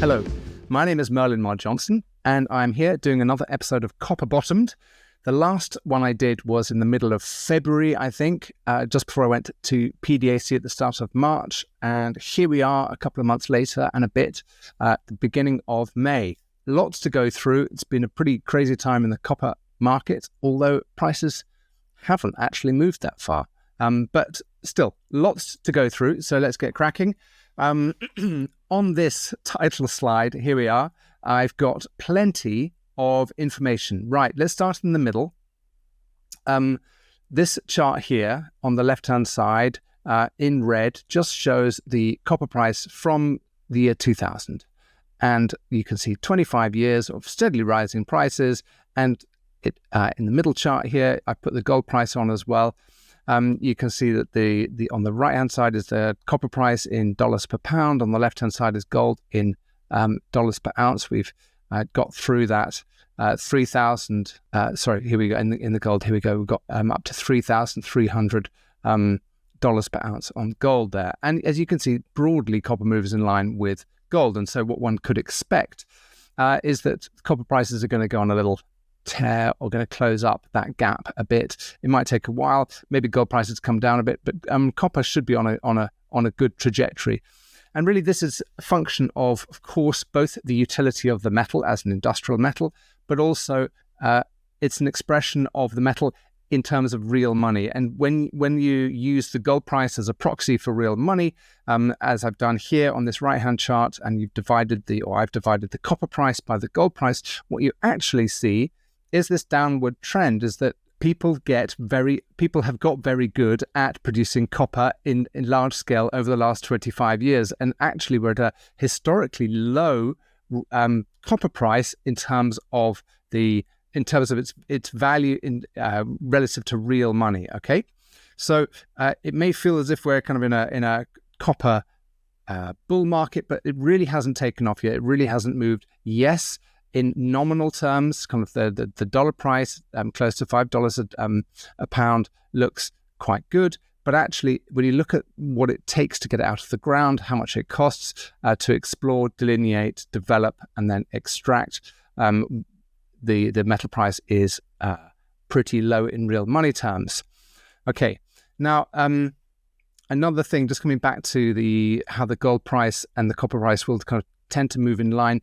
Hello, my name is Merlin Mar Johnson, and I'm here doing another episode of Copper Bottomed. The last one I did was in the middle of February, I think, just before I went to PDAC at the start of March. And here we are a couple of months later and a bit at the beginning of May. Lots to go through. It's been a pretty crazy time in the copper market, although prices haven't actually moved that far. But still, lots to go through. So let's get cracking. On this title slide, here we are. I've got plenty of information. Right, let's start in the middle. This chart here on the left-hand side in red just shows the copper price from the year 2000. And you can see 25 years of steadily rising prices. And it in the middle chart here, I put the gold price on as well. You can see that the on the right-hand side is the copper price in dollars per pound. On the left-hand side is gold in dollars per ounce. We've got through that 3,000. Here we go in the gold. Here we go. We've got up to $3,300 dollars per ounce on gold there. And as you can see, broadly copper moves in line with gold. And so what one could expect is that copper prices are going to go on a little tear or going to close up that gap a bit. It might take a while. Maybe gold prices come down a bit, but copper should be on a good trajectory. And really, this is a function of course, both the utility of the metal as an industrial metal, but also it's an expression of the metal in terms of real money. And when you use the gold price as a proxy for real money, as I've done here on this right-hand chart, and I've divided the copper price by the gold price, what you actually see is this downward trend, is that people have got very good at producing copper in large scale over the last 25 years. And actually we're at a historically low copper price in terms of its value in relative to real money. Okay, so it may feel as if we're kind of in a copper bull market, but it really hasn't taken off yet. It really hasn't moved. Yes, in nominal terms, kind of the dollar price, close to $5 a pound, looks quite good. But actually, when you look at what it takes to get it out of the ground, how much it costs to explore, delineate, develop, and then extract, the metal price is pretty low in real money terms. Okay, now another thing, just coming back to how the gold price and the copper price will kind of tend to move in line.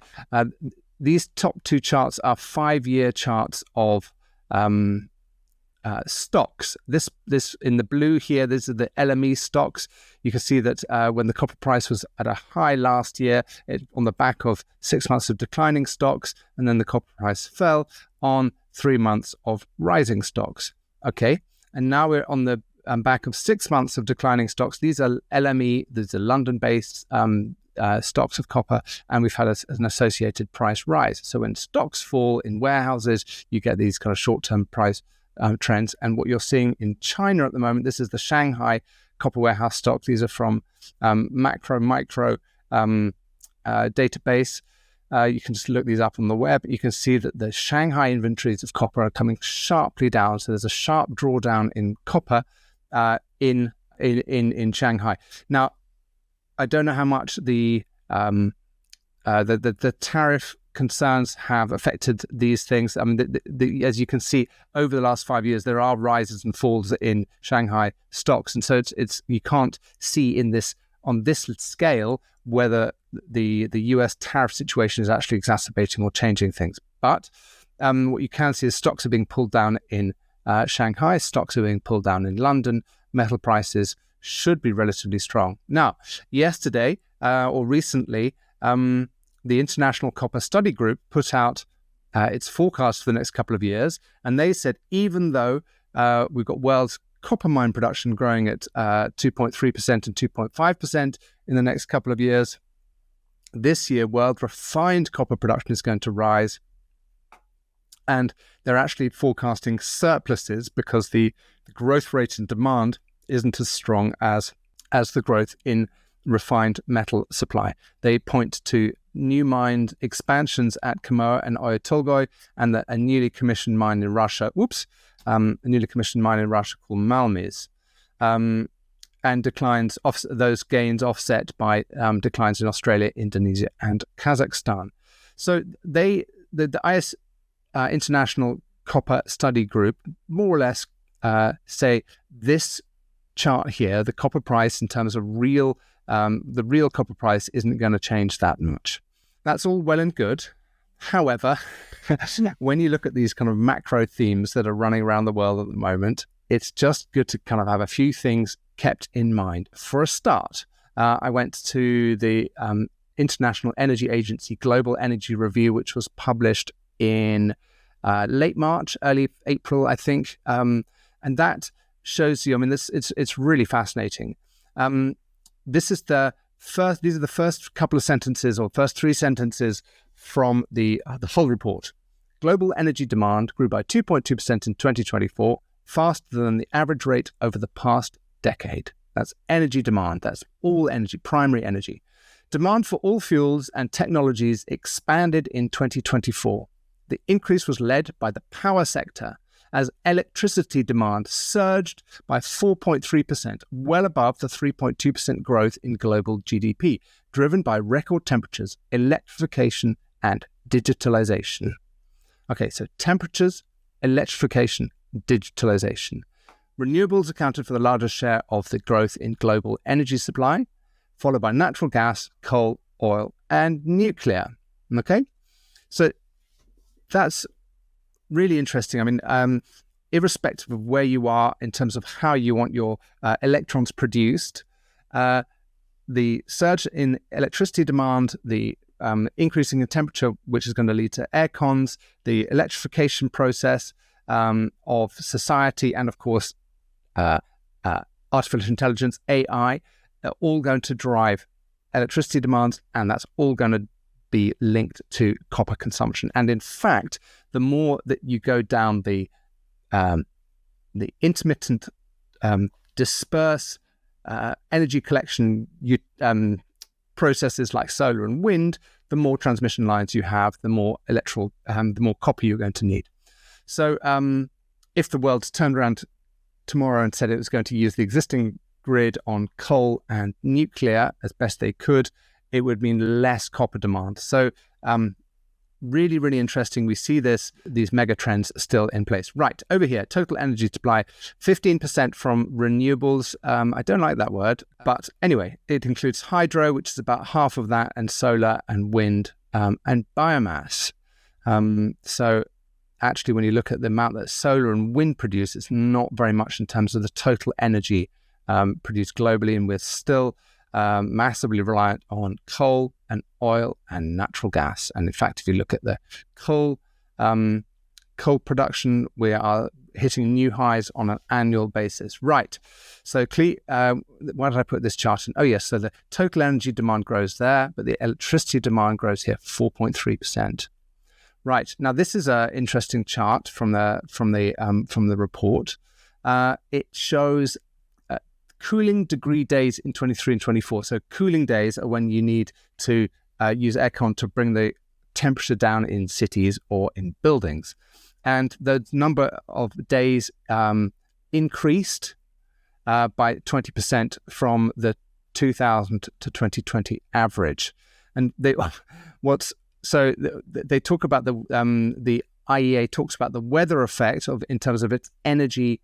These top two charts are 5-year charts of stocks. This in the blue here, these are the LME stocks. You can see that when the copper price was at a high last year, on the back of 6 months of declining stocks, and then the copper price fell on 3 months of rising stocks. Okay, and now we're on the back of 6 months of declining stocks. These are LME, these are London-based stocks of copper, and we've had an associated price rise. So when stocks fall in warehouses, you get these kind of short-term price trends. And what you're seeing in China at the moment, this is the Shanghai copper warehouse stocks. These are from micro database. You can just look these up on the web. You can see that the Shanghai inventories of copper are coming sharply down. So there's a sharp drawdown in copper in Shanghai. Now, I don't know how much the tariff concerns have affected these things. I mean, as you can see, over the last 5 years, there are rises and falls in Shanghai stocks, and so it's you can't see on this scale whether the US tariff situation is actually exacerbating or changing things. But what you can see is stocks are being pulled down in Shanghai, stocks are being pulled down in London, metal prices should be relatively strong. Now, yesterday or recently, the International Copper Study Group put out its forecast for the next couple of years, and they said even though we've got world's copper mine production growing at 2.3% and 2.5% in the next couple of years, this year world refined copper production is going to rise, and they're actually forecasting surpluses because the growth rate in demand isn't as strong as the growth in refined metal supply. They point to new mine expansions at Kamoa and Oyu Tolgoi, and a newly commissioned mine in Russia. A newly commissioned mine in Russia called Malmyz. and declines those gains offset by declines in Australia, Indonesia, and Kazakhstan. So the IS International Copper Study Group more or less say this chart here, the copper price in terms of the real copper price isn't going to change that much. That's all well and good. However, when you look at these kind of macro themes that are running around the world at the moment, it's just good to kind of have a few things kept in mind. For a start, I went to the International Energy Agency Global Energy Review, which was published in late March, early April, I think. And that shows you, I mean, it's really fascinating. These are the first couple of sentences or first three sentences from the full report. Global energy demand grew by 2.2% in 2024, faster than the average rate over the past decade. That's energy demand. That's all energy, primary energy. Demand for all fuels and technologies expanded in 2024. The increase was led by the power sector as electricity demand surged by 4.3%, well above the 3.2% growth in global GDP, driven by record temperatures, electrification, and digitalization. Okay, so temperatures, electrification, digitalization. Renewables accounted for the largest share of the growth in global energy supply, followed by natural gas, coal, oil, and nuclear. Okay, so that's really interesting. I mean, irrespective of where you are in terms of how you want your electrons produced, the surge in electricity demand, the increasing in temperature, which is going to lead to air cons, the electrification process of society, and of course, artificial intelligence, AI, are all going to drive electricity demands, and that's all going to be linked to copper consumption. And in fact, the more that you go down the intermittent, disperse energy collection processes like solar and wind, the more transmission lines you have, the more the more copper you're going to need. So if the world turned around tomorrow and said it was going to use the existing grid on coal and nuclear as best they could, it would mean less copper demand. So really, really interesting. We see these mega trends still in place. Right, over here, total energy supply, 15% from renewables. I don't like that word, but anyway, it includes hydro, which is about half of that, and solar and wind and biomass. So actually, when you look at the amount that solar and wind produce, it's not very much in terms of the total energy produced globally, and we're still massively reliant on coal and oil and natural gas. And in fact, if you look at the coal production, we are hitting new highs on an annual basis. Right. So why did I put this chart in? Oh, yes. So the total energy demand grows there, but the electricity demand grows here 4.3%. Right. Now, this is an interesting chart from the report. It shows cooling degree days in 23 and 24. So cooling days are when you need to use aircon to bring the temperature down in cities or in buildings. And the number of days increased by 20% from the 2000 to 2020 average. And they talk about the IEA talks about the weather effect in terms of its energy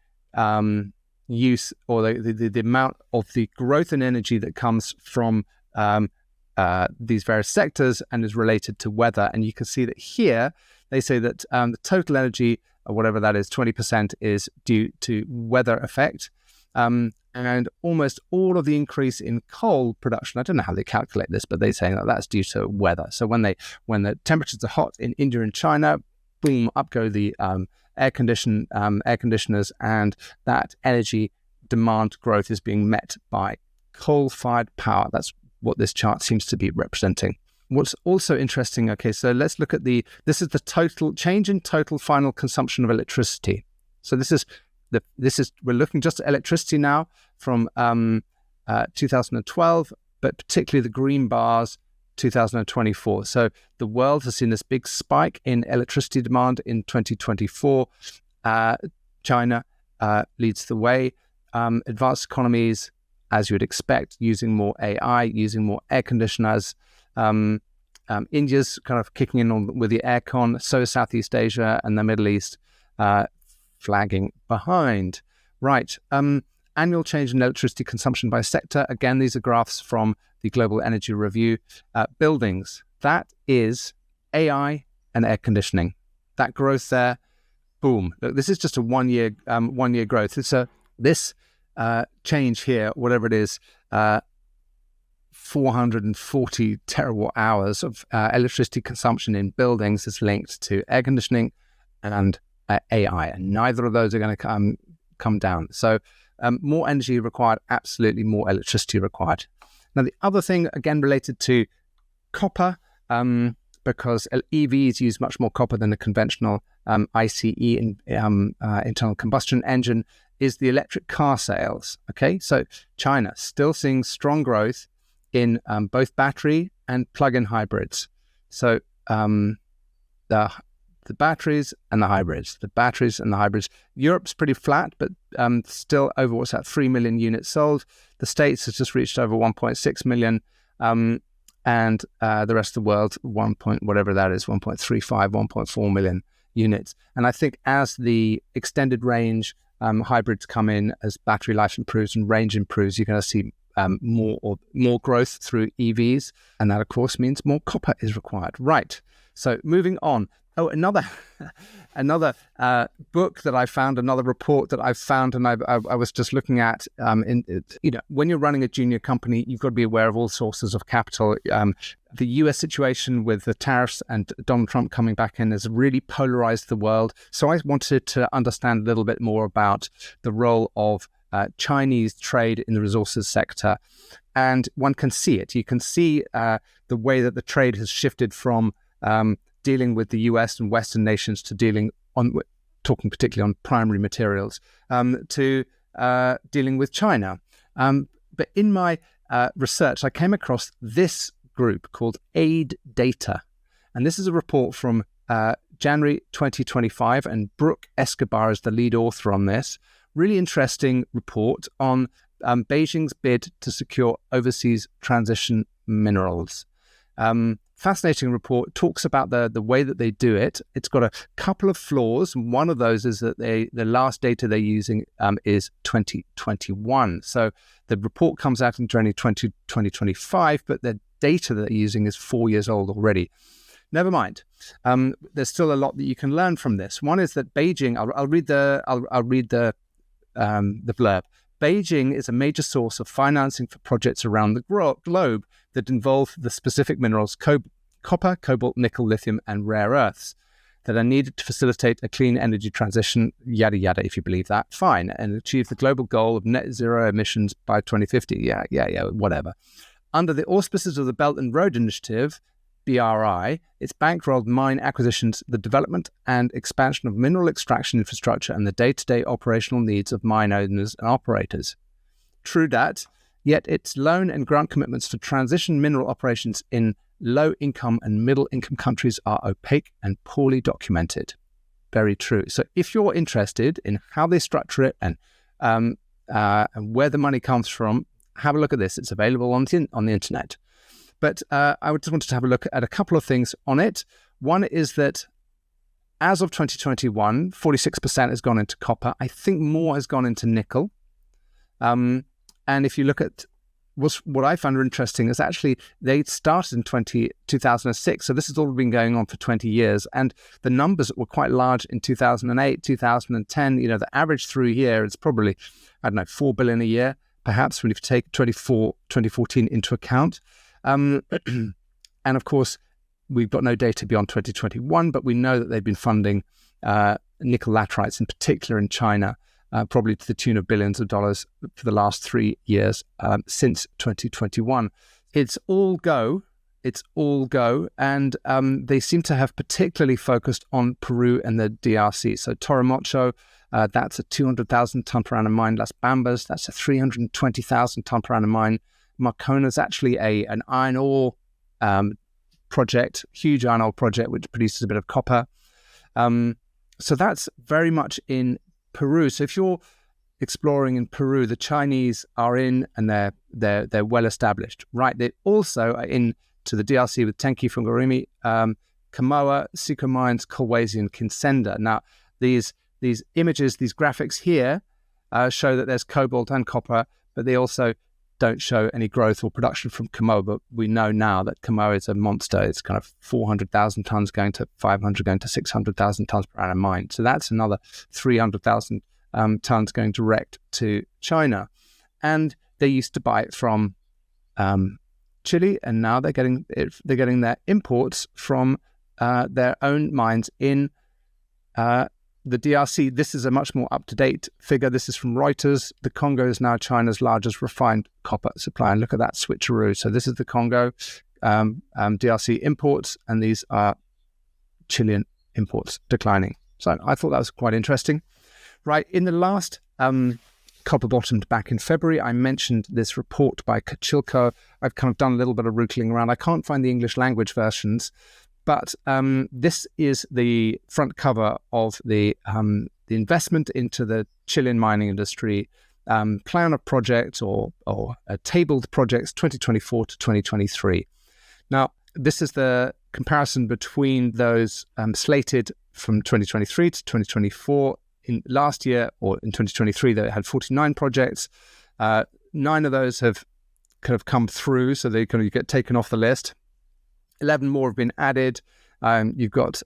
use, or the amount of the growth in energy that comes from these various sectors and is related to weather. And you can see that here they say that the total energy, or whatever that is, 20% is due to weather effect. And almost all of the increase in coal production, I don't know how they calculate this, but they're saying that that's due to weather. So when the temperatures are hot in India and China, boom, up go the air conditioners, and that energy demand growth is being met by coal-fired power. That's what this chart seems to be representing. What's also interesting, okay, so let's look at this is the total change in total final consumption of electricity. So we're looking just at electricity now from 2012, but particularly the green bars, 2024. So the world has seen this big spike in electricity demand in 2024. China leads the way. Advanced economies as you would expect, using more AI, using more air conditioners. India's kind of kicking in with the aircon, so is Southeast Asia and the Middle East flagging behind. Right. Annual change in electricity consumption by sector. Again, these are graphs from the Global Energy Review. Buildings, that is AI and air conditioning. That growth there, boom. Look, this is just a one-year growth. It's this change here, whatever it is, 440 terawatt hours of electricity consumption in buildings is linked to air conditioning and AI, and neither of those are going to come down. So more energy required, absolutely more electricity required. Now, the other thing, again, related to copper, because EVs use much more copper than a conventional ICE, internal combustion engine, is the electric car sales. Okay, so China still seeing strong growth in both battery and plug-in hybrids. So the batteries and the hybrids, Europe's pretty flat, but still over, 3 million units sold. The States has just reached over 1.6 million, and the rest of the world, 1.4 million units. And I think as the extended range hybrids come in, as battery life improves and range improves, you're going to see more growth through EVs, and that of course means more copper is required. Right. So moving on. Oh, another book that I found, another report that I've found, and I was just looking at. When you're running a junior company, you've got to be aware of all sources of capital. The US situation with the tariffs and Donald Trump coming back in has really polarized the world. So I wanted to understand a little bit more about the role of Chinese trade in the resources sector, and one can see it. You can see the way that the trade has shifted from dealing with the US and Western nations to talking particularly on primary materials, to dealing with China. But in my research, I came across this group called Aid Data, and this is a report from January 2025, and Brooke Escobar is the lead author on this. Really interesting report on Beijing's bid to secure overseas transition minerals. Fascinating report. Talks about the way that they do it. It's got a couple of flaws. One of those is that the last data they're using is 2021. So the report comes out in January 2025, but the data that they're using is 4 years old already. Never mind. There's still a lot that you can learn from this. One is that Beijing. I'll read the blurb. Beijing is a major source of financing for projects around the globe that involve the specific minerals copper, cobalt, nickel, lithium, and rare earths that are needed to facilitate a clean energy transition, yada, yada, if you believe that, fine, and achieve the global goal of net zero emissions by 2050, yeah, whatever. Under the auspices of the Belt and Road Initiative, BRI, its bankrolled mine acquisitions, the development and expansion of mineral extraction infrastructure, and the day-to-day operational needs of mine owners and operators. True that, yet its loan and grant commitments for transition mineral operations in low-income and middle-income countries are opaque and poorly documented. Very true. So if you're interested in how they structure it and where the money comes from, have a look at this. It's available on the internet. But I just wanted to have a look at a couple of things on it. One is that as of 2021, 46% has gone into copper. I think more has gone into nickel. And if you look at what I found interesting is actually they started in 2006. So this has all been going on for 20 years. And the numbers were quite large in 2008, 2010. The average through here is probably, 4 billion a year, perhaps, when you take 2014 into account. And of course, we've got no data beyond 2021, but we know that they've been funding nickel laterites, in particular in China, probably to the tune of billions of dollars for the last 3 years since 2021. It's all go. And they seem to have particularly focused on Peru and the DRC. So Toromocho, that's a 200,000 ton per annum mine. Las Bambas, that's a 320,000 ton per annum mine. Marcona is actually an iron ore project, huge iron ore project, which produces a bit of copper. So that's very much in Peru. So if you're exploring in Peru. The Chinese are in, and they're well established. Right, they also are in to the DRC with Tenke Fungurume, Kamoa, Siko Mines, Kolwezi, and Kinsenda. Now, these images, these graphics here, show that there's cobalt and copper, but they also don't show any growth or production from Kamoa. But we know now that Kamoa is a monster. It's kind of 400,000 tons going to 500, going to 600,000 tons per annum mine. So that's another 300,000 tons going direct to China. And they used to buy it from Chile, and now they're getting their imports from their own mines in the DRC. This is a much more up-to-date figure. This is from Reuters. The Congo is now China's largest refined copper supplier. And look at that switcheroo. So this is the Congo DRC imports, and these are Chilean imports declining. So I thought that was quite interesting. Right, in the last Copper Bottomed back in February, I mentioned this report by Kachilko. I've kind of done a little bit of rootling around. I can't find the English language versions, but this is the front cover of the investment into the Chilean mining industry plan of projects or tabled projects 2024 to 2023. Now, this is the comparison between those slated from 2023 to 2024. In last year, or in 2023, they had 49 projects. 9 of those have kind of come through, so they kind of get taken off the list. 11 more have been added. You've got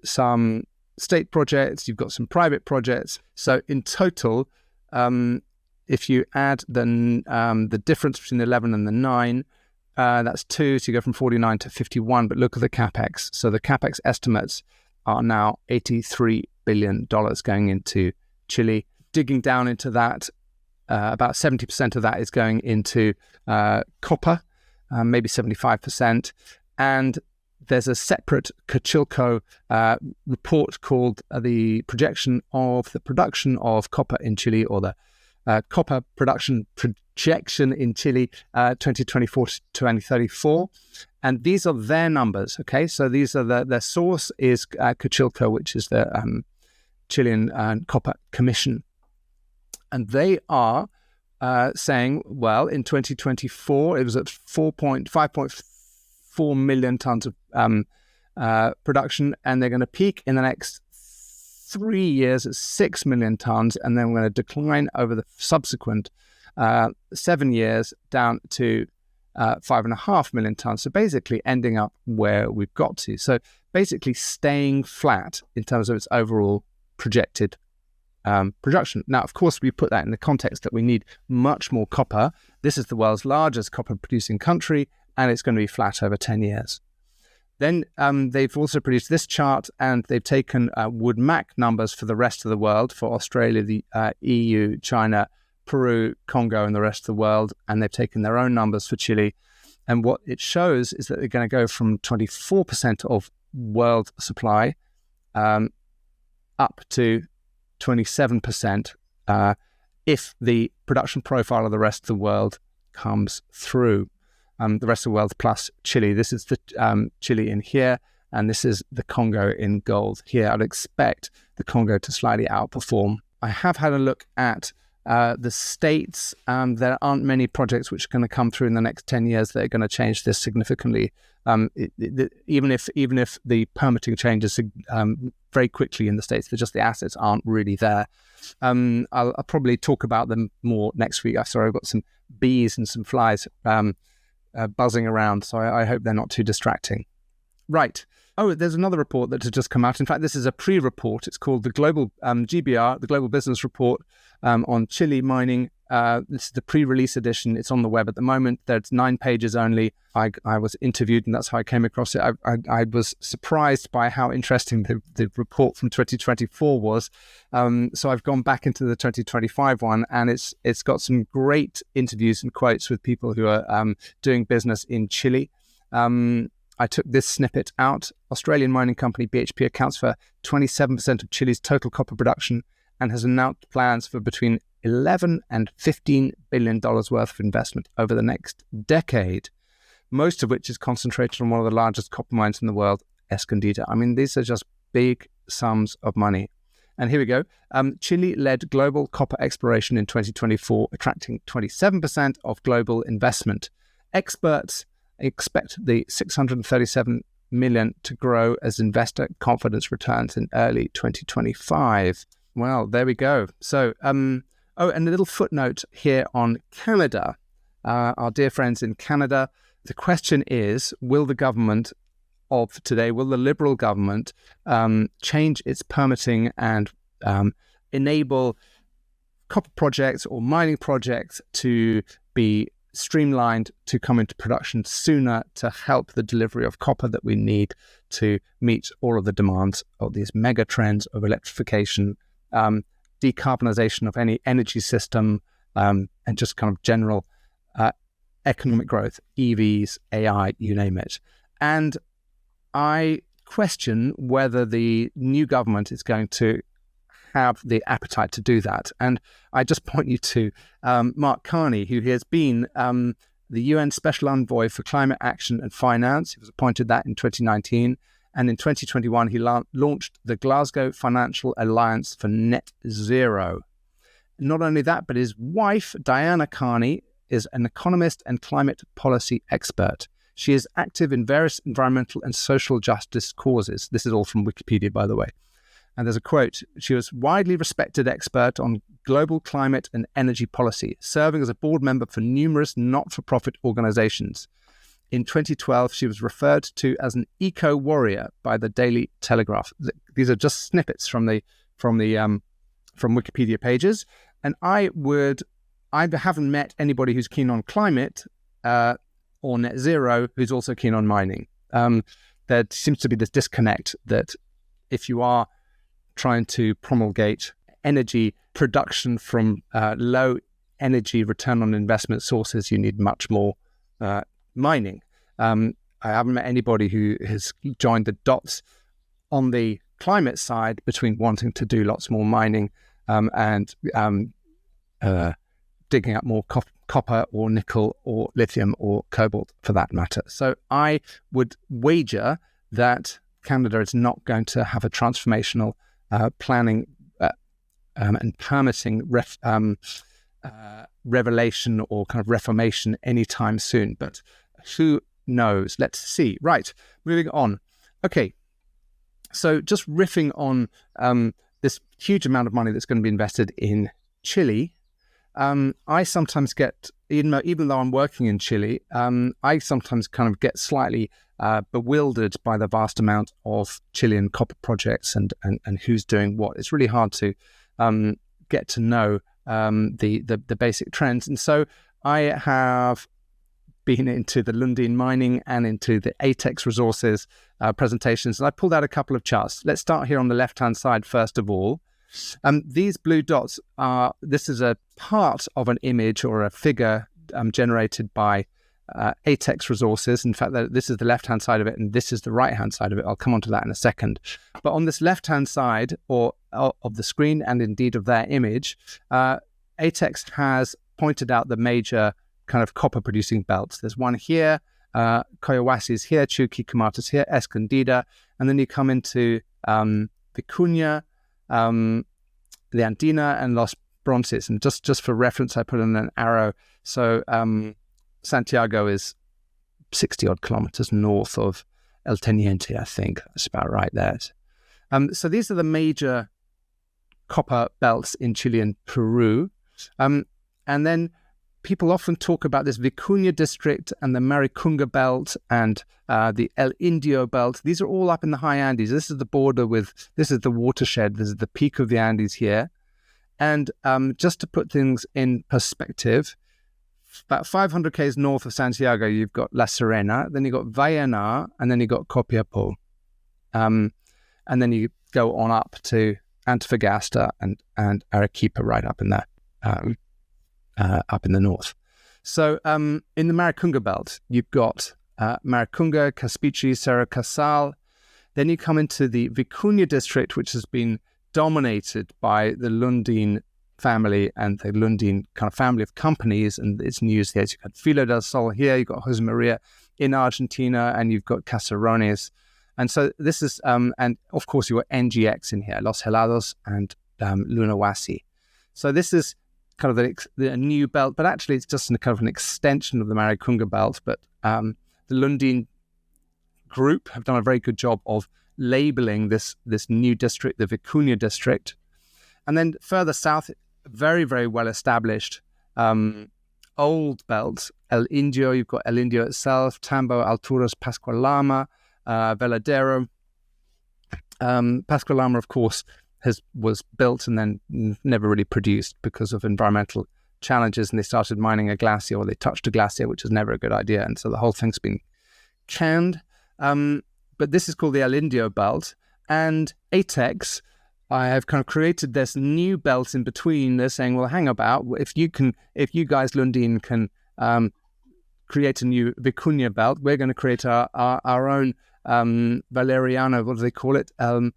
some state projects, you've got some private projects. So in total, if you add the difference between the 11 and the 9, that's 2, so you go from 49 to 51. But look at the capex. So the capex estimates are now $83 billion going into Chile. Digging down into that, about 70% of that is going into copper, maybe 75%. And there's a separate Kachilko report called the projection of the production of copper in Chile, or the copper production projection in Chile 2024 to 2034. And these are their numbers, okay? So these are their source is Kachilko, which is the Chilean Copper Commission. And they are saying, well, in 2024, it was at 5.4 million tons of production, and they're going to peak in the next 3 years at 6 million tons, and then we're going to decline over the subsequent 7 years down to 5.5 million tons. So basically ending up where we've got to. So basically staying flat in terms of its overall projected production. Now, of course, we put that in the context that we need much more copper. This is the world's largest copper producing country, and it's going to be flat over 10 years. Then they've also produced this chart, and they've taken WoodMac numbers for the rest of the world, for Australia, the EU, China, Peru, Congo, and the rest of the world, and they've taken their own numbers for Chile. And what it shows is that they're going to go from 24% of world supply up to 27% if the production profile of the rest of the world comes through. The rest of the world plus Chile. This is the Chile in here, and this is the Congo in gold here. I'd expect the Congo to slightly outperform. I have had a look at the states. There aren't many projects which are going to come through in the next 10 years that are going to change this significantly. Even if the permitting changes very quickly in the states, the assets aren't really there. I'll probably talk about them more next week. I've got some bees and some flies buzzing around, so I hope they're not too distracting. Right. Oh, there's another report that has just come out. In fact, this is a pre-report. It's called the Global GBR, the Global Business Report on Chile mining. This is the pre-release edition. It's on the web at the moment. There's 9 pages only. I was interviewed, and that's how I came across it. I was surprised by how interesting the report from 2024 was. So I've gone back into the 2025 one, and it's got some great interviews and quotes with people who are doing business in Chile. I took this snippet out. Australian mining company BHP accounts for 27% of Chile's total copper production and has announced plans for between $11 and $15 billion worth of investment over the next decade, most of which is concentrated on one of the largest copper mines in the world, Escondida. I mean, these are just big sums of money. And here we go. Chile led global copper exploration in 2024, attracting 27% of global investment. Experts expect the 637 million to grow as investor confidence returns in early 2025. Well, there we go. So, and a little footnote here on Canada. Our dear friends in Canada, the question is, will the government of today, will the Liberal government change its permitting and enable copper projects or mining projects to be streamlined to come into production sooner to help the delivery of copper that we need to meet all of the demands of these mega trends of electrification, decarbonization of any energy system, and just kind of general economic growth, EVs, AI, you name it. And I question whether the new government is going to have the appetite to do that. And I just point you to Mark Carney, who has been the UN Special Envoy for Climate Action and Finance. He was appointed that in 2019. And in 2021, he launched the Glasgow Financial Alliance for Net Zero. Not only that, but his wife, Diana Carney, is an economist and climate policy expert. She is active in various environmental and social justice causes. This is all from Wikipedia, by the way. And there's a quote: she was widely respected expert on global climate and energy policy, serving as a board member for numerous not-for-profit organizations. In 2012, she was referred to as an eco-warrior by the Daily Telegraph. These are just snippets from Wikipedia pages. And I haven't met anybody who's keen on climate or net zero who's also keen on mining. There seems to be this disconnect that if you are trying to promulgate energy production from low energy return on investment sources, you need much more mining. I haven't met anybody who has joined the dots on the climate side between wanting to do lots more mining and digging up more copper or nickel or lithium or cobalt for that matter. So I would wager that Canada is not going to have a transformational planning and permitting revelation or kind of reformation anytime soon. But who knows? Let's see. Right, moving on. Okay, so just riffing on this huge amount of money that's going to be invested in Chile. I sometimes get, even though I'm working in Chile, I sometimes kind of get slightly bewildered by the vast amount of Chilean copper projects and who's doing what. It's really hard to get to know the basic trends. And so I have been into the Lundin Mining and into the ATEX Resources presentations, and I pulled out a couple of charts. Let's start here on the left-hand side first of all. These blue dots this is a part of an image or a figure generated by ATEX Resources. In fact, this is the left-hand side of it, and this is the right-hand side of it. I'll come on to that in a second. But on this left-hand side of the screen, and indeed of their image, ATEX has pointed out the major kind of copper-producing belts. There's one here, Collahuasi's here, Chuquicamatas here, Escondida, and then you come into Vicuña, the Andina, and Los Bronces. And just for reference, I put in an arrow. So Santiago is 60-odd kilometers north of El Teniente, I think. That's about right there. So these are the major copper belts in Chile and Peru. And then people often talk about this Vicuña district and the Maricunga belt and the El Indio belt. These are all up in the high Andes. This is the border this is the watershed. This is the peak of the Andes here. And just to put things in perspective, about 500 k's north of Santiago, you've got La Serena, then you've got Vallenar, and then you've got Copiapó. And then you go on up to Antofagasta and Arequipa right up in there. Up in the north. So in the Maricunga belt, you've got Maricunga, Caspichi, Cerro Casal. Then you come into the Vicuña district, which has been dominated by the Lundin family and the Lundin kind of family of companies, and it's news here. So you've got Filo del Sol here, you've got Jose Maria in Argentina, and you've got Caserones And so this is, and of course, your NGX in here, Los Helados and Lunahuasi. So this is kind of the new belt, but actually it's just kind of an extension of the Maricunga belt. But the Lundin group have done a very good job of labeling this new district, the Vicuña district. And then further south, very, very well established old belts. El Indio, you've got El Indio itself, Tambo, Alturas, Pascualama, Veladero. Pascualama, of course, was built and then never really produced because of environmental challenges, and they started mining a glacier, or they touched a glacier, which is never a good idea, and so the whole thing's been canned. But this is called the El Indio belt, and ATEX, I have kind of created this new belt in between. They're saying, well, hang about, if you guys, Lundin, can create a new Vicuña belt, we're going to create our own Valeriano, what do they call it? El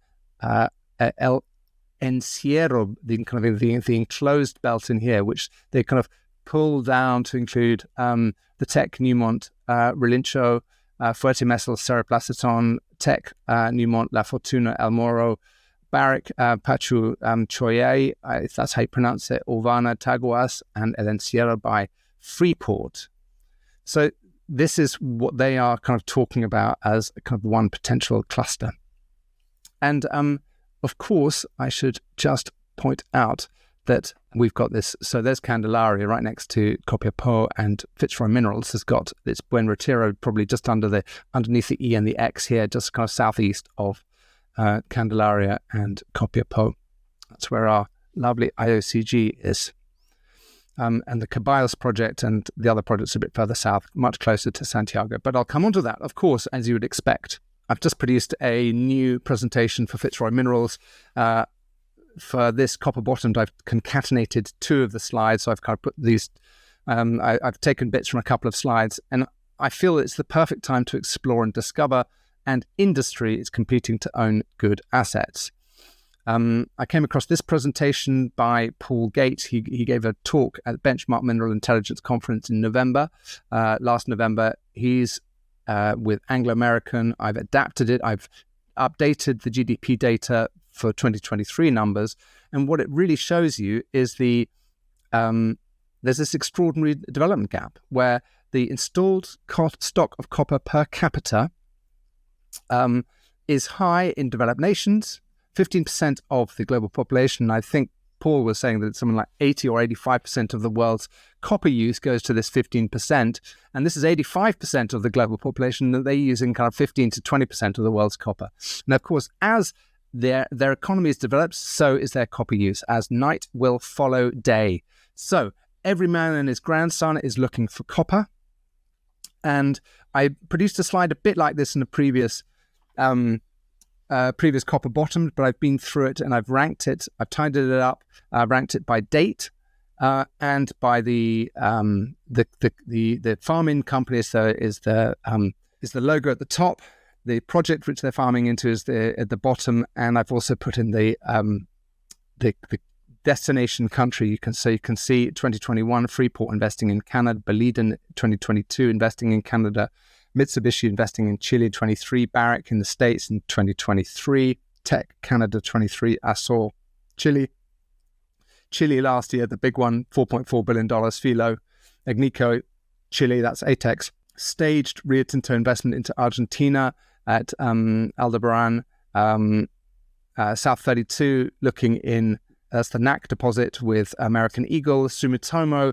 Encierro, the enclosed belt in here, which they kind of pull down to include the Tech Newmont Relincho, Fuerte Messel, Cerro Placeton, Tech Newmont La Fortuna, El Moro, Barrick, Pachu Choye, if that's how you pronounce it, Orvana, Taguas, and El Encierro by Freeport. So this is what they are kind of talking about as kind of one potential cluster. And of course, I should just point out that we've got this. So there's Candelaria right next to Copiapó, and Fitzroy Minerals has got its Buen Retiro probably just underneath the E and the X here, just kind of southeast of Candelaria and Copiapó. That's where our lovely IOCG is. And the Caballos project and the other projects a bit further south, much closer to Santiago. But I'll come on to that, of course, as you would expect. I've just produced a new presentation for Fitzroy Minerals. For this copper bottomed, I've concatenated two of the slides. So I've kind of put these, I've taken bits from a couple of slides, and I feel it's the perfect time to explore and discover, and industry is competing to own good assets. I came across this presentation by Paul Gates. He gave a talk at the Benchmark Mineral Intelligence Conference in November, last November. He's with Anglo American. I've adapted it. I've updated the GDP data for 2023 numbers. And what it really shows you is there's this extraordinary development gap where the installed stock of copper per capita is high in developed nations, 15% of the global population. I think Paul was saying that it's something like 80 or 85% of the world's copper use goes to this 15%. And this is 85% of the global population that they're using kind of 15 to 20% of the world's copper. And of course, as their economy is developed, so is their copper use, as night will follow day. So every man and his grandson is looking for copper. And I produced a slide a bit like this in a previous copper bottomed, but I've been through it and I've ranked it. I've tidied it up. I've ranked it by date and by the farming company. So is the logo at the top. The project which they're farming into is at the bottom, and I've also put in the destination country. You can see 2021 Freeport investing in Canada, Boliden 2022 investing in Canada, Mitsubishi investing in Chile 23, Barrick in the States in 2023, Tech Canada 23, Azor Chile last year, the big one, $4.4 billion, Filo, Agnico Chile, that's ATEX, staged Rio Tinto investment into Argentina at Aldebaran, South 32 looking in, that's the NAC deposit with American Eagle, Sumitomo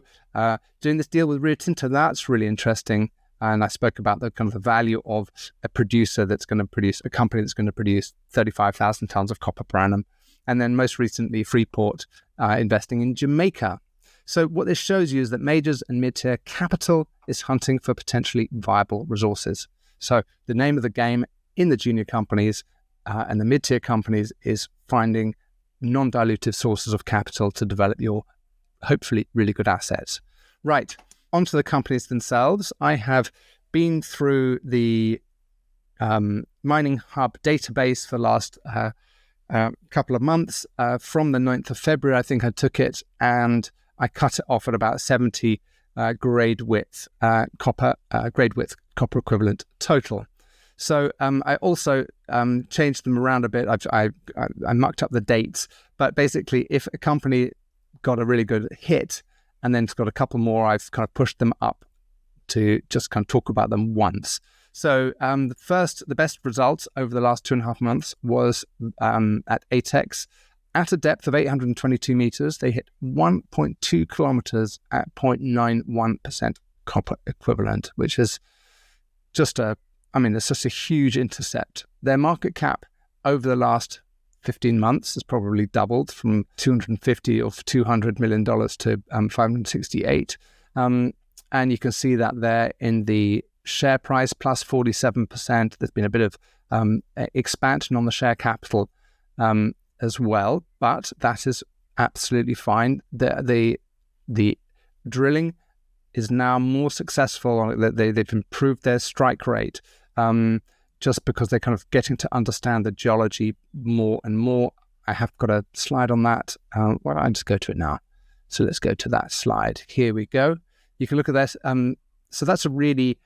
doing this deal with Rio Tinto. That's really interesting. And I spoke about the kind of the value of a producer that's going to produce, a company that's going to produce 35,000 tons of copper per annum. And then most recently, Freeport investing in Jamaica. So what this shows you is that majors and mid-tier capital is hunting for potentially viable resources. So the name of the game in the junior companies and the mid-tier companies is finding non-dilutive sources of capital to develop your hopefully really good assets. Right. Onto the companies themselves. I have been through the Mining Hub database for the last couple of months. From the 9th of February, I think I took it, and I cut it off at about 70 grade width copper equivalent total. So I also changed them around a bit. I mucked up the dates, but basically, if a company got a really good hit and then it's got a couple more, I've kind of pushed them up to just kind of talk about them once. So the best result over the last 2.5 months was at ATEX. At a depth of 822 meters, they hit 1.2 kilometers at 0.91% copper equivalent, which is just it's just a huge intercept. Their market cap over the last 15 months has probably doubled from $250 or $200 million to 568. And you can see that there in the share price, plus 47%. There's been a bit of expansion on the share capital as well, but that is absolutely fine. The drilling is now more successful. They've improved their strike rate just because they're kind of getting to understand the geology more and more. I have got a slide on that. Why don't I just go to it now? So let's go to that slide. Here we go. You can look at this. So that's a really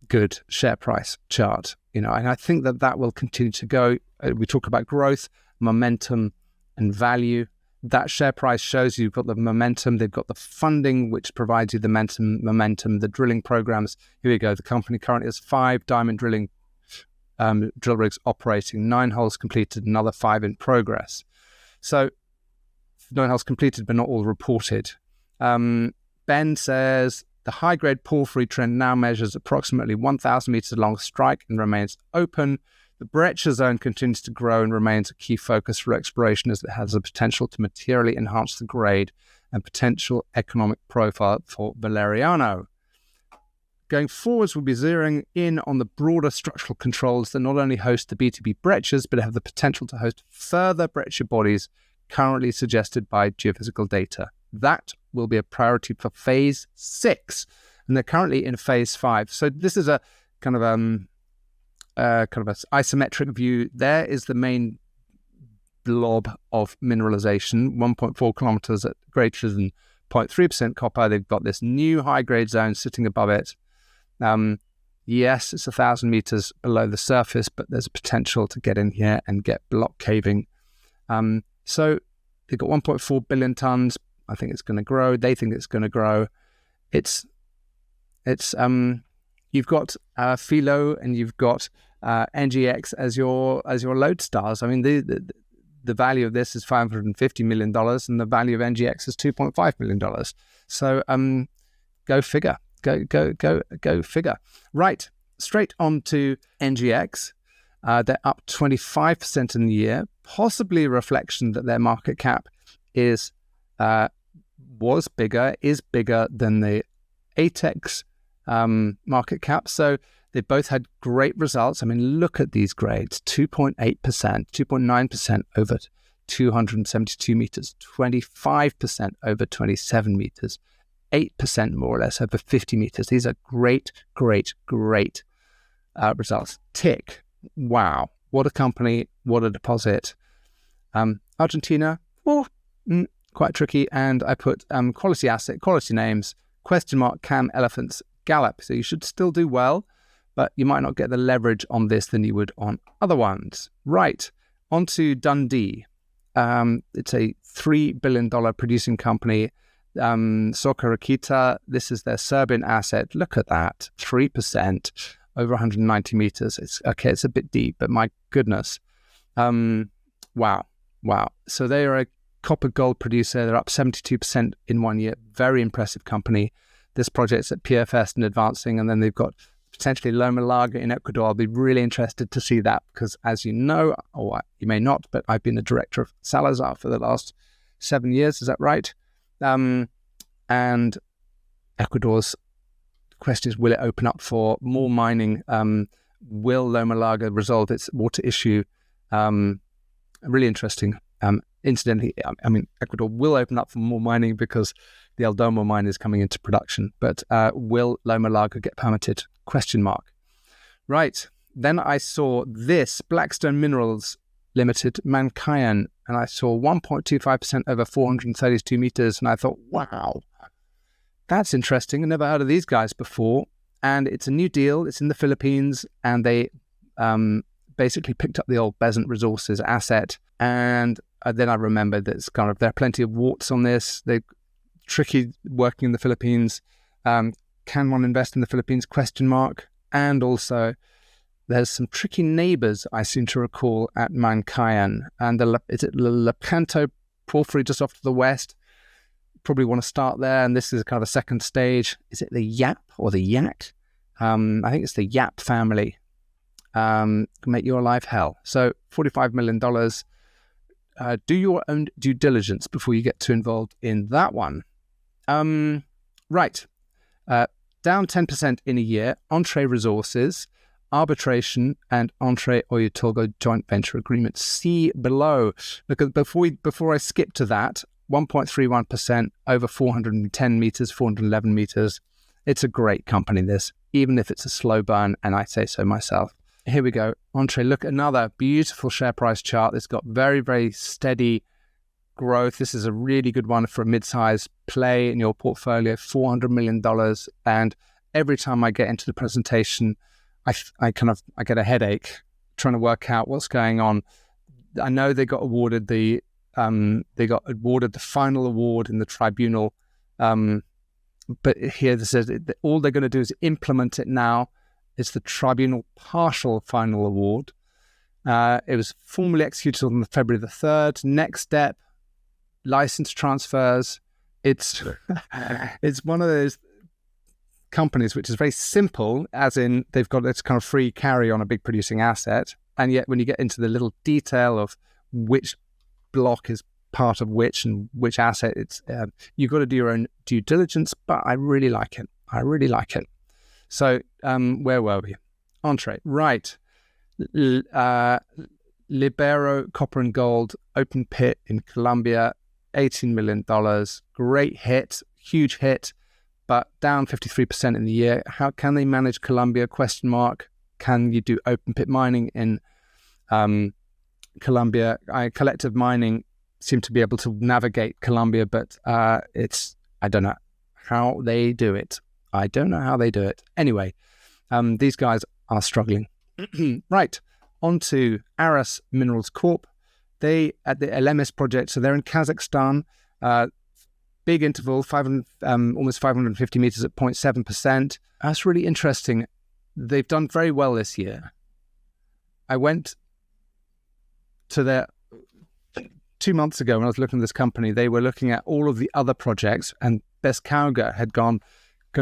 good share price chart, and I think that will continue to go. We talk about growth, momentum, and value. That share price shows you've got the momentum. They've got the funding, which provides you the momentum, the drilling programs. Here we go. The company currently has 5 diamond drilling drill rigs operating, 9 holes completed, another 5 in progress. So 9 holes completed, but not all reported. Ben says the high-grade porphyry trend now measures approximately 1,000 meters along strike and remains open. The breccia zone continues to grow and remains a key focus for exploration as it has the potential to materially enhance the grade and potential economic profile for Valeriano. Going forwards, we'll be zeroing in on the broader structural controls that not only host the B2B breccias, but have the potential to host further breccia bodies currently suggested by geophysical data. That will be a priority for phase 6, and they're currently in phase 5. So this is a kind of an isometric view. There is the main blob of mineralization, 1.4 kilometers at greater than 0.3% copper. They've got this new high-grade zone sitting above it. Yes, it's 1,000 meters below the surface, but there's a potential to get in here and get block caving. So they've got 1.4 billion tons. I think it's going to grow. They think it's going to grow. It's you've got Philo and you've got NGX as your lodestars. I mean, the value of this is $550 million, and the value of NGX is $2.5 million. So go figure. Go figure. Right, straight on to NGX. They're up 25% in the year, possibly a reflection that their market cap is bigger than the ATEX market cap. So they both had great results. I mean, look at these grades: 2.8%, 2.9% over 272 meters, 25% over 27 meters, 8% more or less over 50 meters. These are great results. Tick. Wow. What a company. What a deposit. Argentina, quite tricky. And I put quality asset, quality names, question mark, cam, elephants, Gallop. So you should still do well, but you might not get the leverage on this than you would on other ones. Right. On to Dundee. It's a $3 billion producing company. Soka Rakita, this is their Serbian asset. Look at that, 3% over 190 meters. It's a bit deep, but my goodness. Wow. So they are a copper gold producer. They're up 72% in 1 year. Very impressive company. This project's at PFS and advancing, and then they've got potentially Loma Larga in Ecuador. I'll be really interested to see that because, as you know, or you may not, but I've been a director of Salazar for the last 7 years. Is that right? And Ecuador's question is, will it open up for more mining? Will Loma Larga resolve its water issue? Really interesting. Incidentally, I mean, Ecuador will open up for more mining because the El Domo mine is coming into production. But will Loma Larga get permitted? Question mark. Right. Then I saw this, Blackstone Minerals Limited, Mankayan, and I saw 1.25% over 432 meters, and I thought, wow, that's interesting. I never heard of these guys before, and it's a new deal. It's in the Philippines, and they basically picked up the old Besant Resources asset. And then I remembered that there are plenty of warts on this. They're tricky working in the Philippines. Can one invest in the Philippines? ? And also, there's some tricky neighbors I seem to recall at Mankayan. And is it the Lepanto porphyry just off to the west? Probably want to start there. And this is kind of a second stage. Is it the Yap or the Yak? I think it's the Yap family. Make your life hell. So $45 million. Do your own due diligence before you get too involved in that one. Right. Down 10% in a year. Entree Resources, arbitration, and Entree Oyu Tolgoi joint venture agreement. See below. Look, before I skip to that, 1.31% over 410 meters, 411 meters. It's a great company, this, even if it's a slow burn, and I say so myself. Here we go. Entree, look, another beautiful share price chart. It's got very, very steady growth. This is a really good one for a mid-sized play in your portfolio, $400 million. And every time I get into the presentation, I get a headache trying to work out what's going on. I know they got awarded the final award in the tribunal. But here this says all they're going to do is implement it now. It's the tribunal partial final award. It was formally executed on February the 3rd. Next step, license transfers. It's one of those companies which is very simple, as in they've got this kind of free carry on a big producing asset. And yet when you get into the little detail of which block is part of which and which asset, it's you've got to do your own due diligence, but I really like it. So where were we? Entree, right. Libero Copper and Gold open pit in Colombia, $18 million. Great hit, huge hit, but down 53% in the year. How can they manage Colombia? ? Can you do open pit mining in Colombia? Collective Mining seem to be able to navigate Colombia, but I don't know how they do it. Anyway, these guys are struggling. Right, on to Aras Minerals Corp. They, at the LMS project, so they're in Kazakhstan, big interval, almost 550 meters at 0.7%. That's really interesting. They've done very well this year. I went to their 2 months ago when I was looking at this company. They were looking at all of the other projects, and Beskauga had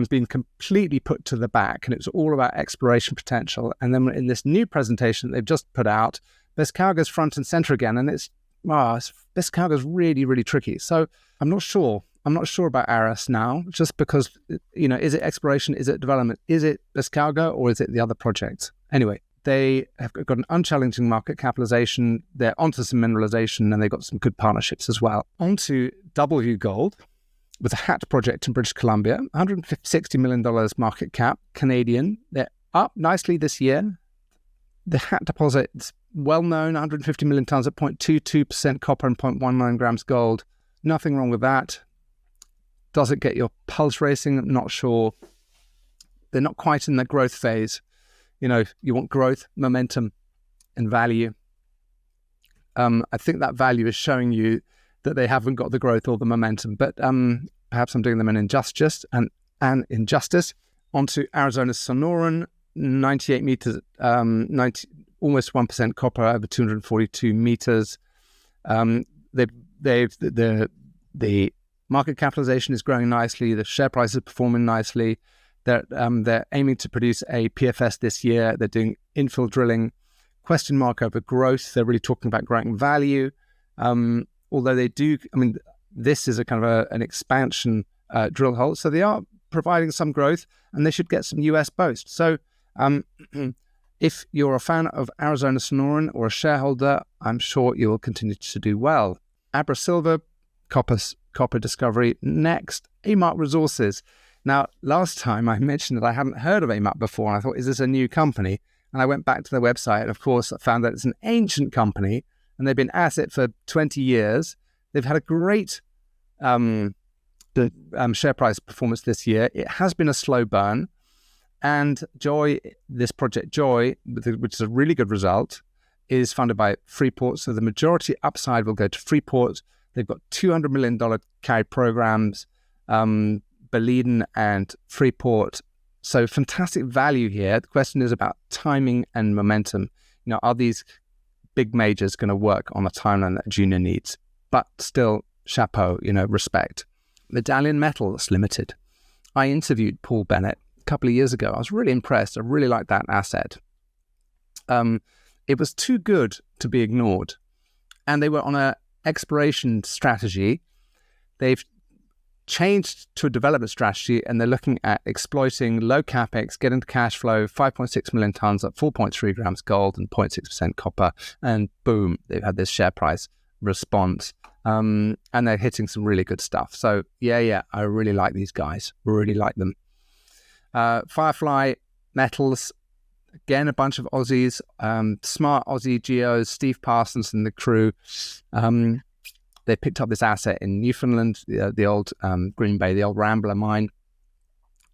been completely put to the back, and it was all about exploration potential. And then in this new presentation that they've just put out, Beskauga's front and center again, and Beskauga's really, really tricky. So I'm not sure about Aras now, just because, is it exploration, is it development, is it Beskauga, or is it the other projects? Anyway, they have got an unchallenging market capitalization. They're onto some mineralization, and they've got some good partnerships as well. Onto W Gold with a HAT project in British Columbia, $160 million market cap, Canadian. They're up nicely this year. The HAT deposit is well known, 150 million tons at 0.22% copper and 0.19 grams gold. Nothing wrong with that. Does it get your pulse racing? I'm not sure. They're not quite in the growth phase. You want growth, momentum, and value. I think that value is showing you that they haven't got the growth or the momentum, but perhaps I'm doing them an injustice. Onto Arizona Sonoran, 98 meters, almost 1% copper over 242 meters. The market capitalization is growing nicely. The share price is performing nicely. They're aiming to produce a PFS this year. They're doing infill drilling, ? Over growth. They're really talking about growing value. Although they do, this is a kind of an expansion drill hole. So they are providing some growth, and they should get some US boost. So if you're a fan of Arizona Sonoran or a shareholder, I'm sure you will continue to do well. Abra Silver, copper discovery. Next, AMARC Resources. Now, last time I mentioned that I hadn't heard of AMARC before, and I thought, is this a new company? And I went back to their website, and of course, I found that it's an ancient company, and they've been at it for 20 years. They've had a great share price performance this year. It has been a slow burn. And Joy, this project Joy, which is a really good result, is funded by Freeport. So the majority upside will go to Freeport. They've got $200 million carry programs, Boliden and Freeport. So fantastic value here. The question is about timing and momentum. Are these big majors going to work on a timeline that Junior needs? But still, chapeau, respect. Medallion Metals Limited. I interviewed Paul Bennett a couple of years ago. I was really impressed. I really liked that asset. It was too good to be ignored. And they were on an exploration strategy. They've changed to a development strategy, and they're looking at exploiting low capex, getting to cash flow, 5.6 million tons at 4.3 grams gold and 0.6% copper. And boom, they've had this share price response. And they're hitting some really good stuff. So yeah, I really like these guys. Really like them. Firefly Metals, again, a bunch of Aussies, smart Aussie geos, Steve Parsons and the crew. They picked up this asset in Newfoundland, the old Green Bay, the old Rambler mine.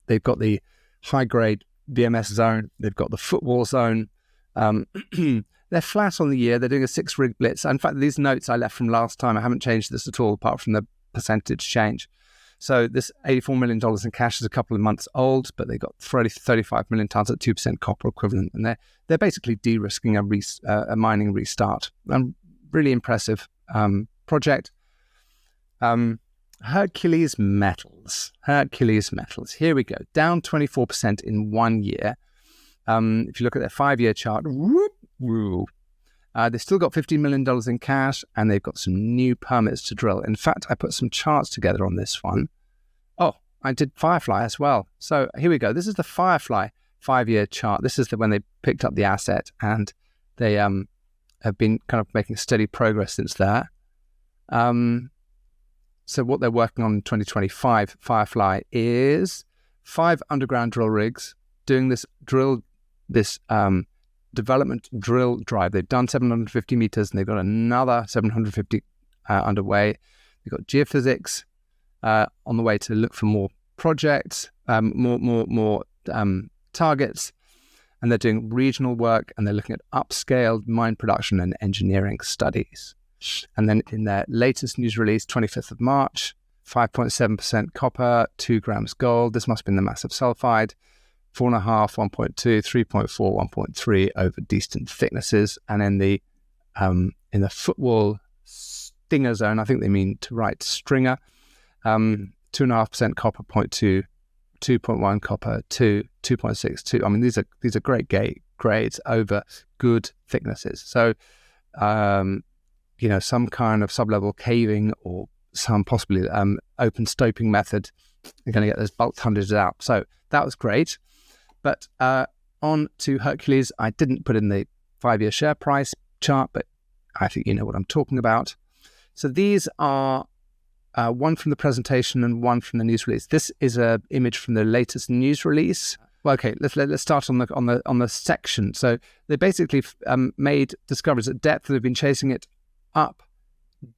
They've got the high-grade VMS zone. They've got the footwall zone. They're flat on the year. They're doing a 6-rig blitz. In fact, these notes I left from last time, I haven't changed this at all, apart from the percentage change. So this $84 million in cash is a couple of months old, but they got 35 million tons at 2% copper equivalent. And they're basically de-risking a mining restart. Really impressive project. Hercules Metals. Here we go. Down 24% in 1 year. If you look at their 5-year chart, they've still got $15 million in cash, and they've got some new permits to drill. In fact, I put some charts together on this one. Oh, I did Firefly as well. So here we go. This is the Firefly 5-year chart. This is when they picked up the asset, and they have been kind of making steady progress since that. So what they're working on in 2025, Firefly, is 5 underground drill rigs doing this development drill drive. They've done 750 meters, and they've got another 750 underway. They've got geophysics on the way to look for more projects, more targets, and they're doing regional work, and they're looking at upscaled mine production and engineering studies. And then in their latest news release, 25th of March, 5.7% copper, 2 grams gold. This must have been the massive sulfide. 4.5, 1.2, 3.4, 1.3 over distant thicknesses. And in the footwall stinger zone, I think they mean to write stringer, 2.5% copper, 0.2, 2.1 copper, 2.6, 2. I mean, these are great grades over good thicknesses. So, some kind of sublevel caving or some possibly open stoping method, you're going to get those bulk tonnages out. So that was great. But on to Hercules, I didn't put in the 5-year share price chart, but I think you know what I'm talking about. So these are one from the presentation and one from the news release. This is an image from the latest news release. Well, okay, let's start on the section. So they basically made discoveries at depth. They've been chasing it up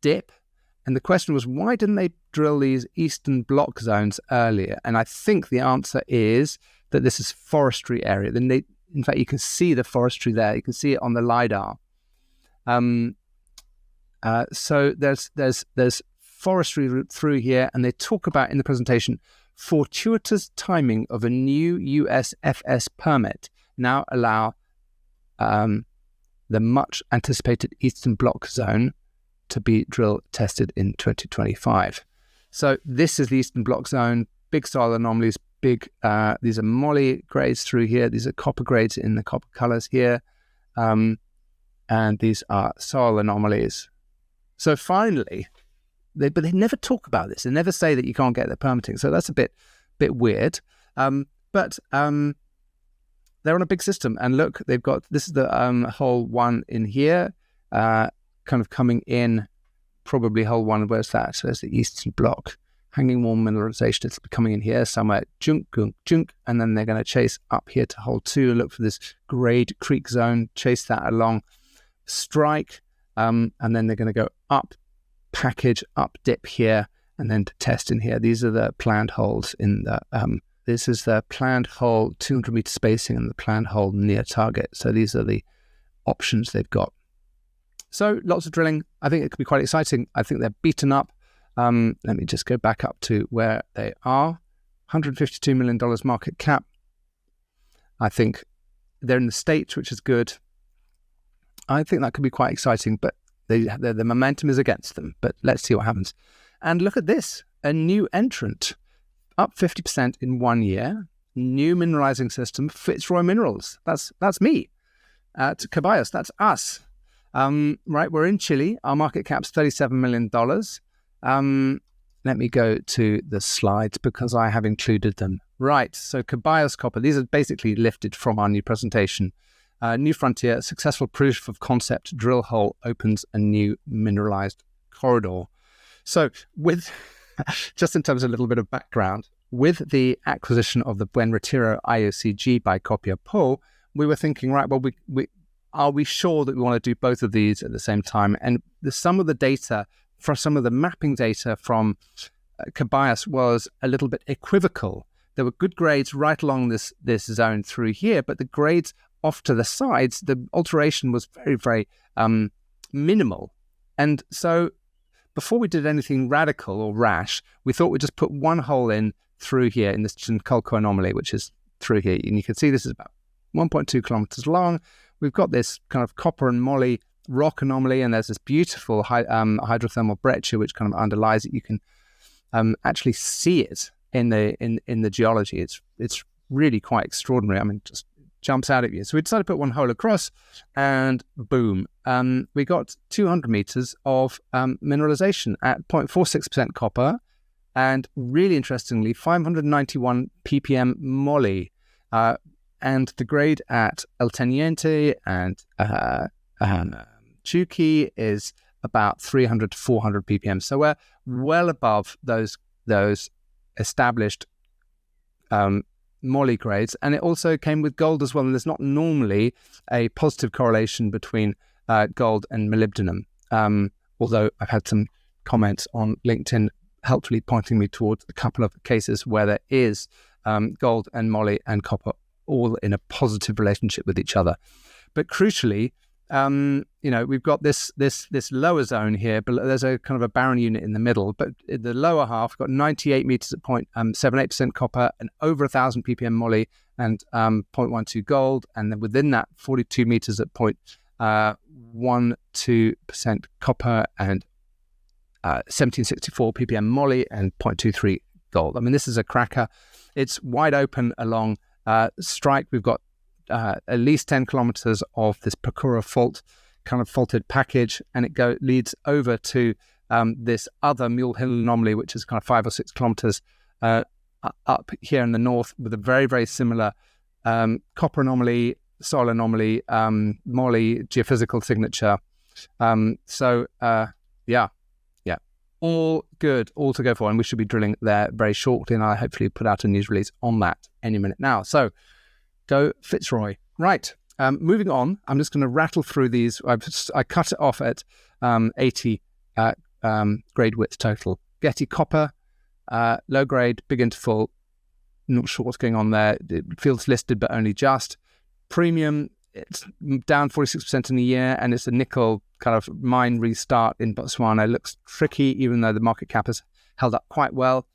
dip, and the question was, why didn't they drill these eastern block zones earlier? And I think the answer is that this is forestry area. Then in fact, you can see the forestry there. You can see it on the LiDAR. So there's forestry through here, and they talk about in the presentation fortuitous timing of a new US FS permit now allow the much anticipated Eastern Block zone to be drill tested in 2025. So this is the Eastern Block zone, big soil anomalies, these are moly grades through here. These are copper grades in the copper colors here. And these are soil anomalies. So finally, but they never talk about this. They never say that you can't get the permitting. So that's a bit weird. But they're on a big system. And look, they've got, this is the hole 1 in here, kind of coming in, probably hole 1. Where's that? So there's the Eastern Block. Hanging wall mineralization, it's coming in here somewhere, junk, and then they're going to chase up here to hole 2 and look for this grade creek zone, chase that along, strike, and then they're going to go up, package, up dip here, and then to test in here. These are the planned holes in the This is the planned hole 200 meter spacing and the planned hole near target. So these are the options they've got. So lots of drilling. I think it could be quite exciting. I think they're beaten up. Let me just go back up to where they are. $152 million market cap. I think they're in the States, which is good. I think that could be quite exciting, but the momentum is against them. But let's see what happens. And look at this, a new entrant, up 50% in 1 year. New mineralizing system, Fitzroy Minerals. That's me. Caballos, that's us. Right, we're in Chile. Our market cap's $37 million. Let me go to the slides because I have included them. Right, so Caballos Copper. These are basically lifted from our new presentation. New frontier, successful proof of concept drill hole opens a new mineralized corridor. So with, just in terms of a little bit of background, with the acquisition of the Buen Retiro IOCG by Copiapó, we were thinking, right, well, are we sure that we want to do both of these at the same time? And some of the data, for some of the mapping data from Caballos was a little bit equivocal. There were good grades right along this zone through here, but the grades off to the sides, the alteration was very, very minimal. And so before we did anything radical or rash, we thought we'd just put one hole in through here in this Chincolco anomaly, which is through here. And you can see this is about 1.2 kilometers long. We've got this kind of copper and moly rock anomaly, and there's this beautiful hydrothermal breccia which kind of underlies it. You can actually see it in the geology. It's really quite extraordinary. I mean, just jumps out at you. So we decided to put one hole across, and boom, we got 200 meters of mineralization at 0.46% copper, and really interestingly, 591 ppm moly. And the grade at El Teniente and Chucky is about 300 to 400 ppm. So we're well above those established moly grades. And it also came with gold as well. And there's not normally a positive correlation between gold and molybdenum. Although I've had some comments on LinkedIn helpfully pointing me towards a couple of cases where there is gold and moly and copper all in a positive relationship with each other. But crucially, we've got this lower zone here, but there's a kind of a barren unit in the middle. But in the lower half, we've got 98 meters at 0.78% copper and over 1,000 ppm moly and 0.12 gold. And then within that, 42 meters at 0.12% copper and 1764 ppm moly and 0.23 gold. I mean, this is a cracker. It's wide open along strike. We've got at least 10 kilometers of this Pacora fault, kind of faulted package, and it leads over to this other Mule Hill anomaly, which is kind of 5 or 6 kilometers up here in the north, with a very, very similar copper anomaly, soil anomaly, moly geophysical signature. All good, all to go for, and we should be drilling there very shortly, and I'll hopefully put out a news release on that any minute now. So go Fitzroy. Right, moving on, I'm just going to rattle through these. I cut it off at 80 grade width total. Getty copper, low grade, big interval, not sure what's going on there. It feels listed, but only just. Premium, it's down 46% in a year, and it's a nickel kind of mine restart in Botswana. It looks tricky, even though the market cap has held up quite well.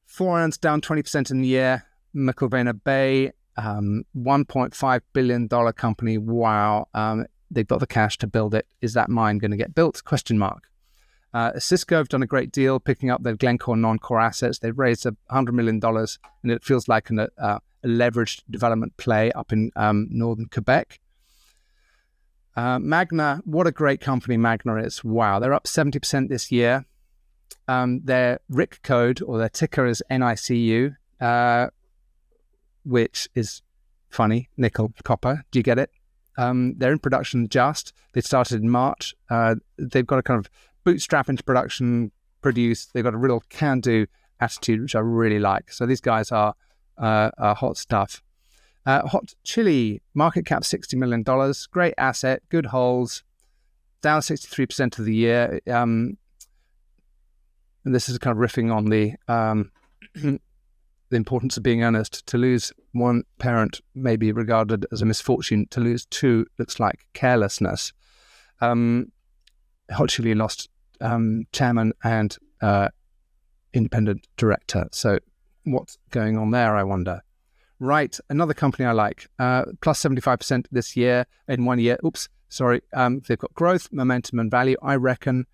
4 ounce down 20% in the year. McIlvenna Bay, $1.5 billion company. Wow. They've got the cash to build it. Is that mine going to get built? Question mark. Cisco have done a great deal picking up their Glencore non-core assets. They've raised $100 million, and it feels like a leveraged development play up in northern Quebec. Magna, what a great company Magna is. Wow, they're up 70% this year. Their RIC code, or their ticker, is NICU, which is funny, nickel, copper. Do you get it? They're in production just. They started in March. They've got a kind of bootstrap into production, produce. They've got a real can-do attitude, which I really like. So these guys are hot stuff. Hot Chili, market cap $60 million. Great asset, good holes, down 63% of the year. And this is kind of riffing on the the importance of being honest. To lose one parent may be regarded as a misfortune. To lose two looks like carelessness. Hot Chili lost chairman and independent director. So what's going on there, I wonder? Right, another company I like, plus 75% this year in 1 year. They've got growth, momentum, and value. I reckon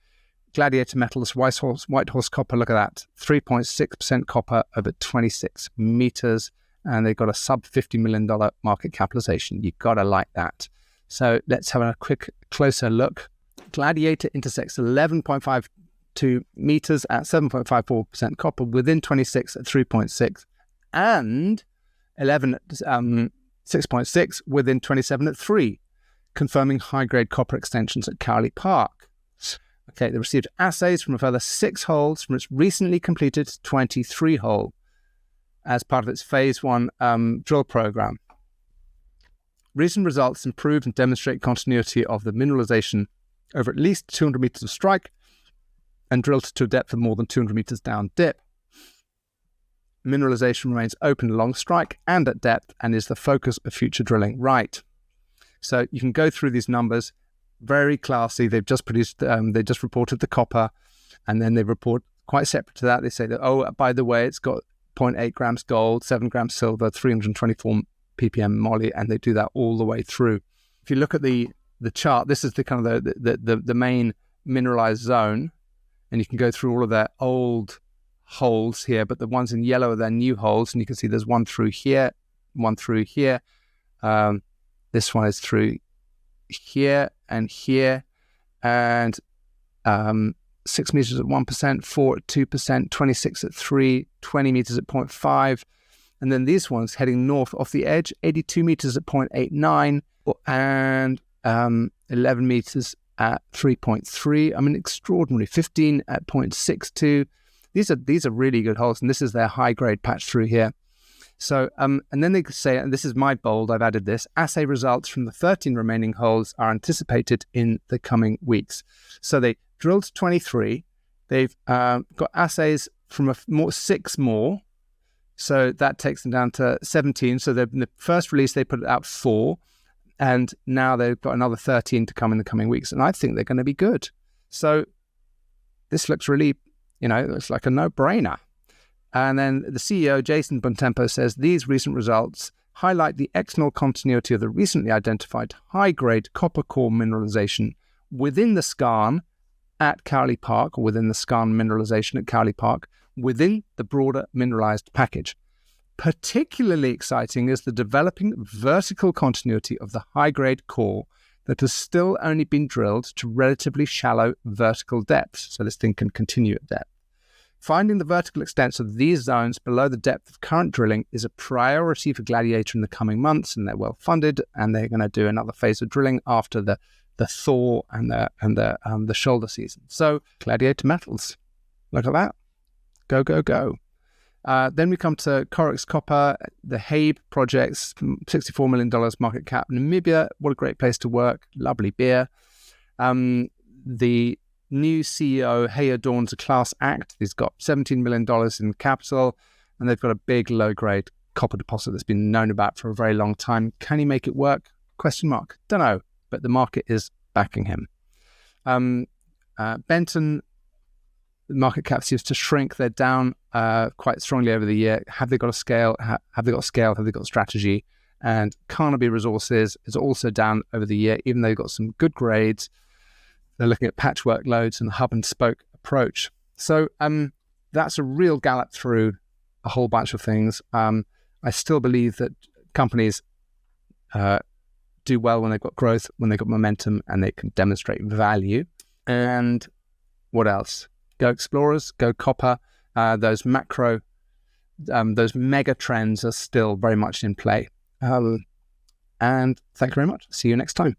Gladiator Metals, White Horse Copper, look at that, 3.6% copper over 26 meters, and they've got a sub $50 million market capitalization. You've got to like that. So let's have a quick closer look. Gladiator intersects 11.52 meters at 7.54% copper within 26 at 3.6 and 11 at 6.6 within 27 at 3, confirming high-grade copper extensions at Cowley Park. Okay, they received assays from a further 6 holes from its recently completed 23 hole as part of its phase 1 drill program. Recent results improve and demonstrate continuity of the mineralization over at least 200 meters of strike and drilled to a depth of more than 200 meters down dip. Mineralization remains open along strike and at depth and is the focus of future drilling. Right. So you can go through these numbers. Very classy. They've just produced, they just reported the copper, and then they report quite separate to that. They say that, oh, by the way, it's got 0.8 grams gold, 7 grams silver, 324 ppm moly, and they do that all the way through. If you look at the chart, this is the kind of the main mineralized zone, and you can go through all of their old holes here, but the ones in yellow are their new holes, and you can see there's one through here, one through here. This one is through here and here, and 6 meters at 1%, 4 at 2%, 26 at 3, 20 meters at 0.5, and then these ones heading north off the edge, 82 meters at 0.89, and 11 meters at 3.3. I mean, extraordinary. 15 at 0.62. These are really good holes, and this is their high grade patch through here. So, and then they say, and this is my bold, I've added this, assay results from the 13 remaining holes are anticipated in the coming weeks. So they drilled 23. They've got assays from 6 more. So that takes them down to 17. So in the first release, they put out 4. And now they've got another 13 to come in the coming weeks. And I think they're going to be good. So this looks really, it's like a no-brainer. And then the CEO, Jason Bontempo, says these recent results highlight the external continuity of the recently identified high-grade copper core mineralization within the skarn at Cowley Park, or within the skarn mineralization at Cowley Park, within the broader mineralized package. Particularly exciting is the developing vertical continuity of the high-grade core that has still only been drilled to relatively shallow vertical depths, so this thing can continue at depth. Finding the vertical extents of these zones below the depth of current drilling is a priority for Gladiator in the coming months, and they're well funded, and they're going to do another phase of drilling after the thaw and the shoulder season. So Gladiator Metals, look at that, go go go. Then we come to Crux Copper, the Habe projects, $64 million market cap. Namibia, what a great place to work, lovely beer. The new CEO, Hey adorns a class act. He's got $17 million in capital, and they've got a big low-grade copper deposit that's been known about for a very long time. Can he make it work? Question mark. Don't know, but the market is backing him. Benton, the market cap seems to shrink. They're down quite strongly over the year. Have they got a scale? Have they got scale? Have they got strategy? And Carnaby Resources is also down over the year, even though they've got some good grades. They're looking at patchwork loads and the hub and spoke approach. So that's a real gallop through a whole bunch of things. I still believe that companies do well when they've got growth, when they've got momentum, and they can demonstrate value. And what else? Go explorers, go copper. Those mega trends are still very much in play. And thank you very much. See you next time.